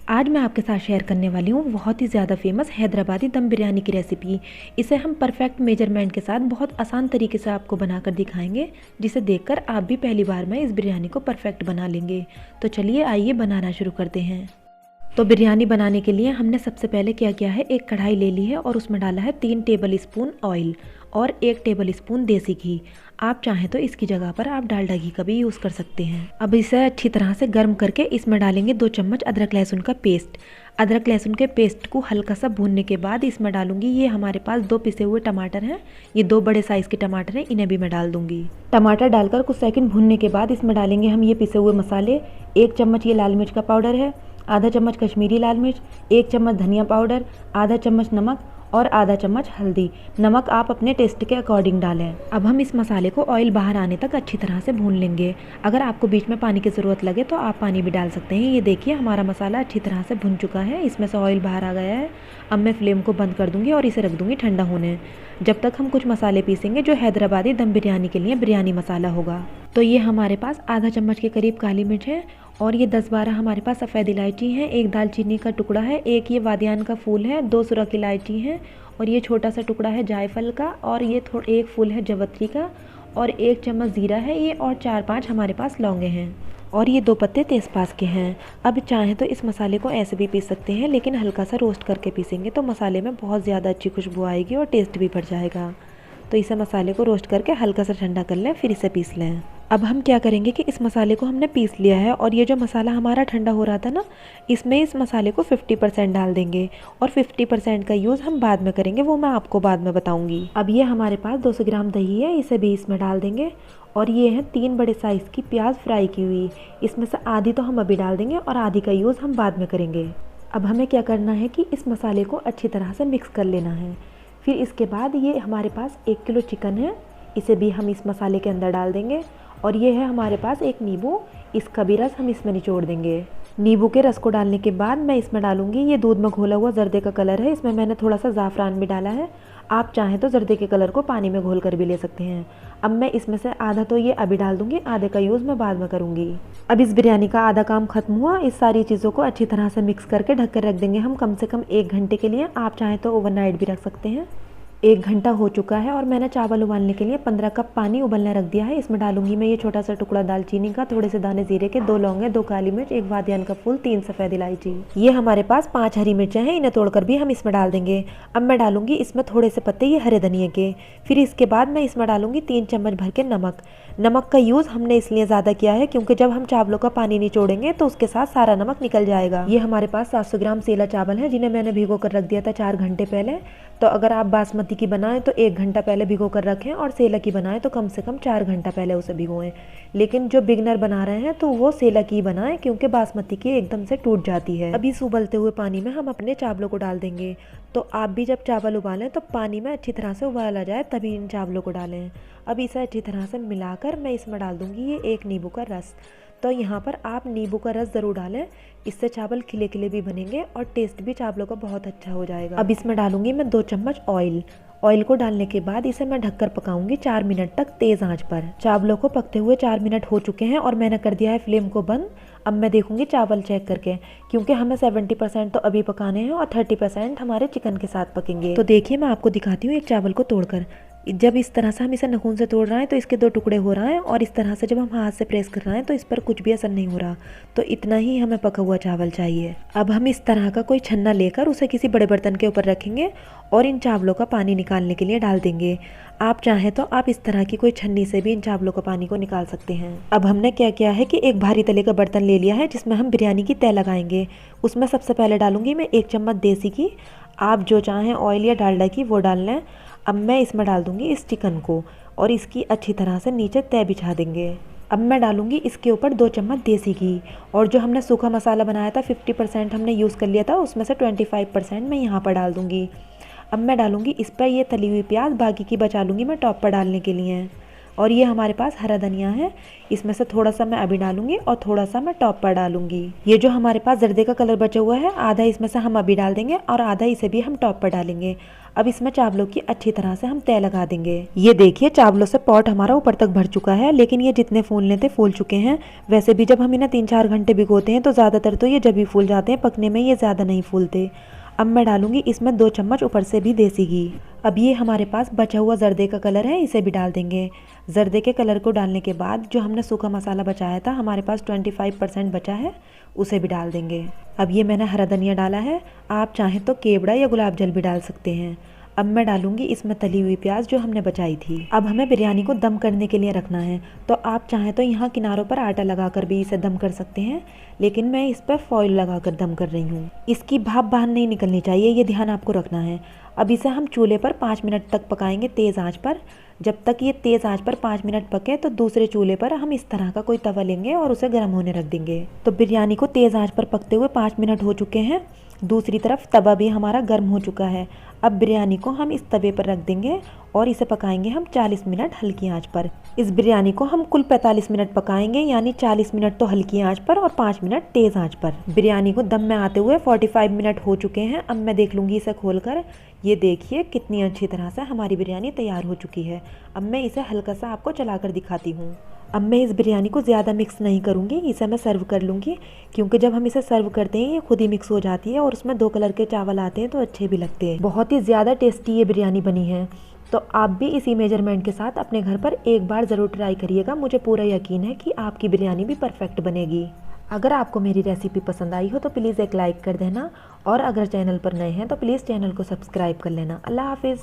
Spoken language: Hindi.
आज मैं आपके साथ शेयर करने वाली हूँ बहुत ही ज़्यादा फेमस हैदराबादी दम बिरयानी की रेसिपी। इसे हम परफेक्ट मेजरमेंट के साथ बहुत आसान तरीके से आपको बनाकर दिखाएंगे, जिसे देखकर आप भी पहली बार में इस बिरयानी को परफेक्ट बना लेंगे। तो चलिए आइए बनाना शुरू करते हैं। तो बिरयानी बनाने के लिए हमने सबसे पहले क्या किया है, एक कढ़ाई ले ली है और उसमें डाला है 3 टेबल स्पून ऑयल और 1 टेबल स्पून देसी घी। आप चाहें तो इसकी जगह पर आप डालडा घी का भी यूज़ कर सकते हैं। अब इसे अच्छी तरह से गर्म करके इसमें डालेंगे 2 चम्मच अदरक लहसुन का पेस्ट। अदरक लहसुन के पेस्ट को हल्का सा भूनने के बाद इसमें डालूंगी, ये हमारे पास 2 पिसे हुए टमाटर हैं। ये 2 बड़े साइज़ के टमाटर हैं, इन्हें भी मैं डाल दूंगी। टमाटर डालकर कुछ सेकंड भूनने के बाद इसमें डालेंगे हम ये पिसे हुए मसाले। 1 चम्मच ये लाल मिर्च का पाउडर है, आधा चम्मच कश्मीरी लाल मिर्च, 1 चम्मच धनिया पाउडर, आधा चम्मच नमक और आधा चम्मच हल्दी। नमक आप अपने टेस्ट के अकॉर्डिंग डालें। अब हम इस मसाले को ऑयल बाहर आने तक अच्छी तरह से भून लेंगे। अगर आपको बीच में पानी की ज़रूरत लगे तो आप पानी भी डाल सकते हैं। ये देखिए हमारा मसाला अच्छी तरह से भुन चुका है, इसमें से ऑयल बाहर आ गया है। अब मैं फ्लेम को बंद कर दूंगी और इसे रख दूंगी ठंडा होने, जब तक हम कुछ मसाले पीसेंगे जो हैदराबादी दम बिरयानी के लिए बिरयानी मसाला होगा। तो ये हमारे पास आधा चम्मच के करीब काली मिर्च है और ये 10-12 हमारे पास सफ़ेद इलायची है, 1 दालचीनी का टुकड़ा है, 1 ये वादियान का फूल है, 2 सुरख इलायची है और ये छोटा सा टुकड़ा है जायफल का और ये 1 फूल है जवत्री का और 1 चम्मच ज़ीरा है ये और 4-5 हमारे पास लौंगे हैं और ये 2 पत्ते तेज़पात के हैं। अब चाहें तो इस मसाले को ऐसे भी पीस सकते हैं, लेकिन हल्का सा रोस्ट करके पीसेंगे तो मसाले में बहुत ज़्यादा अच्छी खुशबू आएगी और टेस्ट भी बढ़ जाएगा। तो इसे मसाले को रोस्ट करके हल्का सा ठंडा कर लें, फिर इसे पीस लें। अब हम क्या करेंगे कि इस मसाले को हमने पीस लिया है और ये जो मसाला हमारा ठंडा हो रहा था ना, इसमें इस मसाले को 50% डाल देंगे और 50% का यूज़ हम बाद में करेंगे, वो मैं आपको बाद में बताऊंगी। अब ये हमारे पास 200 ग्राम दही है, इसे भी इसमें डाल देंगे और ये है 3 बड़े साइज़ की प्याज फ्राई की हुई। इसमें से आधी तो हम अभी डाल देंगे और आधी का यूज़ हम बाद में करेंगे। अब हमें क्या करना है कि इस मसाले को अच्छी तरह से मिक्स कर लेना है। फिर इसके बाद ये हमारे पास 1 किलो चिकन है, इसे भी हम इस मसाले के अंदर डाल देंगे और ये है हमारे पास 1 नींबू, इसका भी रस हम इसमें निचोड़ देंगे। नींबू के रस को डालने के बाद मैं इसमें डालूंगी ये दूध में घोला हुआ जर्दे का कलर है, इसमें मैंने थोड़ा सा ज़ाफ़रान भी डाला है। आप चाहें तो जर्दे के कलर को पानी में घोल कर भी ले सकते हैं। अब मैं इसमें से आधा तो ये अभी डाल दूंगी, आधे का यूज़ मैं बाद में करूँगी। अब इस बिरयानी का आधा काम खत्म हुआ। इस सारी चीज़ों को अच्छी तरह से मिक्स करके ढक कर रख देंगे हम कम से कम 1 घंटे के लिए। आप चाहें तो ओवरनाइट भी रख सकते हैं। 1 घंटा हो चुका है और मैंने चावल उबालने के लिए 15 कप पानी उबलने रख दिया है। इसमें डालूंगी मैं ये छोटा सा टुकड़ा दालचीनी का, थोड़े से दाने जीरे के, 2 लौंगे, 2 काली मिर्च, 1 वादियान का फूल, 3 सफ़ेद इलायची। ये हमारे पास 5 हरी मिर्चें हैं, इन्हें तोड़कर भी हम इसमें डाल देंगे। अब मैं डालूंगी इसमें थोड़े से पत्ते ये हरे धनिए के। फिर इसके बाद मैं इसमें डालूंगी 3 चम्मच भर के नमक। नमक का यूज़ हमने इसलिए ज़्यादा किया है क्योंकि जब हम चावलों का पानी निचोड़ेंगे तो उसके साथ सारा नमक निकल जाएगा। ये हमारे पास 700 ग्राम सेला चावल है, जिन्हें मैंने भिगो कर रख दिया था 4 घंटे पहले। तो अगर आप बासमती की बनाएं तो 1 घंटा पहले भिगो कर रखें और सेला की बनाएं तो कम से कम 4 घंटा पहले उसे भिगोएं। लेकिन जो बिगनर बना रहे हैं तो वो सेला की बनाएं, क्योंकि बासमती की एकदम से टूट जाती है। अभी इस उबलते हुए पानी में हम अपने चावलों को डाल देंगे। तो आप भी जब चावल उबालें तो पानी में अच्छी तरह से उबाल आ जाए तभी इन चावलों को डालें। अब इसे अच्छी तरह से मिलाकर मैं इसमें डाल दूंगी ये 1 नींबू का रस। तो यहाँ पर आप नींबू का रस ज़रूर डालें, इससे चावल खिले खिले भी बनेंगे और टेस्ट भी चावलों का बहुत अच्छा हो जाएगा। अब इसमें डालूंगी मैं 2 चम्मच ऑयल। ऑयल को डालने के बाद इसे मैं ढककर पकाऊंगी 4 मिनट तक तेज़ आंच पर। चावलों को पकते हुए 4 मिनट हो चुके हैं और मैंने कर दिया है फ्लेम को बंद। अब मैं देखूंगी चावल चेक करके, क्योंकि हमें 70% तो अभी पकाने हैं और 30% हमारे चिकन के साथ पकेंगे। तो देखिए मैं आपको दिखाती हूँ एक चावल को तोड़कर। जब इस तरह से हम इसे नाखून से तोड़ रहे हैं तो इसके 2 टुकड़े हो रहे हैं और इस तरह से जब हम हाथ से प्रेस कर रहे हैं तो इस पर कुछ भी असर नहीं हो रहा। तो इतना ही हमें पका हुआ चावल चाहिए। अब हम इस तरह का कोई छन्ना लेकर उसे किसी बड़े बर्तन के ऊपर रखेंगे और इन चावलों का पानी निकालने के लिए डाल देंगे। आप चाहें तो आप इस तरह की कोई छन्नी से भी इन चावलों का पानी को निकाल सकते हैं। अब हमने क्या किया है कि एक भारी तले का बर्तन ले लिया है जिसमें हम बिरयानी की तह लगाएंगे। उसमें सबसे पहले डालूंगी मैं 1 चम्मच देसी घी। आप जो चाहें ऑयल या डालडा की वो डाल लें। अब मैं इसमें डाल दूंगी इस चिकन को और इसकी अच्छी तरह से नीचे तह बिछा देंगे। अब मैं डालूंगी इसके ऊपर 2 चम्मच देसी घी और जो हमने सूखा मसाला बनाया था 50% हमने यूज़ कर लिया था, उसमें से 25% मैं यहाँ पर डाल दूंगी। अब मैं डालूंगी इस पर ये तली हुई प्याज, बाकी की बचा लूँगी मैं टॉप पर डालने के लिए। और ये हमारे पास हरा धनिया है, इसमें से थोड़ा सा मैं अभी डालूंगी और थोड़ा सा मैं टॉप पर डालूंगी। ये जो हमारे पास जर्दे का कलर बचा हुआ है, आधा इसमें से हम अभी डाल देंगे और आधा इसे भी हम टॉप पर डालेंगे। अब इसमें चावलों की अच्छी तरह से हम तय लगा देंगे। ये देखिए चावलों से पॉट हमारा ऊपर तक भर चुका है, लेकिन ये जितने फूलने थे फूल चुके हैं। वैसे भी जब हम इन्हें 3-4 घंटे भिगोते हैं तो ज़्यादातर तो ये जब ही फूल जाते हैं, पकने में ये ज़्यादा नहीं फूलते। अब मैं डालूंगी इसमें 2 चम्मच ऊपर से भी देसी घी। अब ये हमारे पास बचा हुआ जर्दे का कलर है, इसे भी डाल देंगे। जर्दे के कलर को डालने के बाद जो हमने सूखा मसाला बचाया था, हमारे पास 25% बचा है, उसे भी डाल देंगे। अब ये मैंने हरा धनिया डाला है, आप चाहें तो केवड़ा या गुलाब जल भी डाल सकते हैं। अब मैं डालूंगी इसमें तली हुई प्याज जो हमने बचाई थी। अब हमें बिरयानी को दम करने के लिए रखना है, तो आप चाहें तो यहाँ किनारों पर आटा लगाकर भी इसे दम कर सकते हैं, लेकिन मैं इस पर फॉइल लगाकर दम कर रही हूँ। इसकी भाप बाहर नहीं निकलनी चाहिए, ये ध्यान आपको रखना है। अब इसे हम चूल्हे पर 5 मिनट तक पकाएंगे तेज़ आंच पर। जब तक ये तेज़ आंच पर 5 मिनट पके तो दूसरे चूल्हे पर हम इस तरह का कोई तवा लेंगे और उसे गर्म होने रख देंगे। तो बिरयानी को तेज़ आंच पर पकते हुए 5 मिनट हो चुके हैं। दूसरी तरफ तवा भी हमारा गर्म हो चुका है। अब बिरयानी को हम इस तवे पर रख देंगे और इसे पकाएंगे हम 40 मिनट हल्की आंच पर। इस बिरयानी को हम कुल 45 मिनट पकाएंगे, यानी 40 मिनट तो हल्की आंच पर और 5 मिनट तेज़ आंच पर। बिरयानी को दम में आते हुए 45 मिनट हो चुके हैं। अब मैं देख लूँगी इसे खोलकर। ये देखिए कितनी अच्छी तरह से हमारी बिरयानी तैयार हो चुकी है। अब मैं इसे हल्का सा आपको चलाकर दिखाती हूँ। अब मैं इस बिरयानी को ज़्यादा मिक्स नहीं करूँगी, इसे मैं सर्व कर लूँगी, क्योंकि जब हम इसे सर्व करते हैं ये खुद ही मिक्स हो जाती है और उसमें 2 कलर के चावल आते हैं तो अच्छे भी लगते हैं। बहुत ही ज़्यादा टेस्टी ये बिरयानी बनी है। तो आप भी इसी मेजरमेंट के साथ अपने घर पर एक बार ज़रूर ट्राई करिएगा। मुझे पूरा यकीन है कि आपकी बिरयानी भी परफेक्ट बनेगी। अगर आपको मेरी रेसिपी पसंद आई हो तो प्लीज़ एक लाइक कर देना, और अगर चैनल पर नए हैं तो प्लीज़ चैनल को सब्सक्राइब कर लेना। अल्लाह हाफिज़।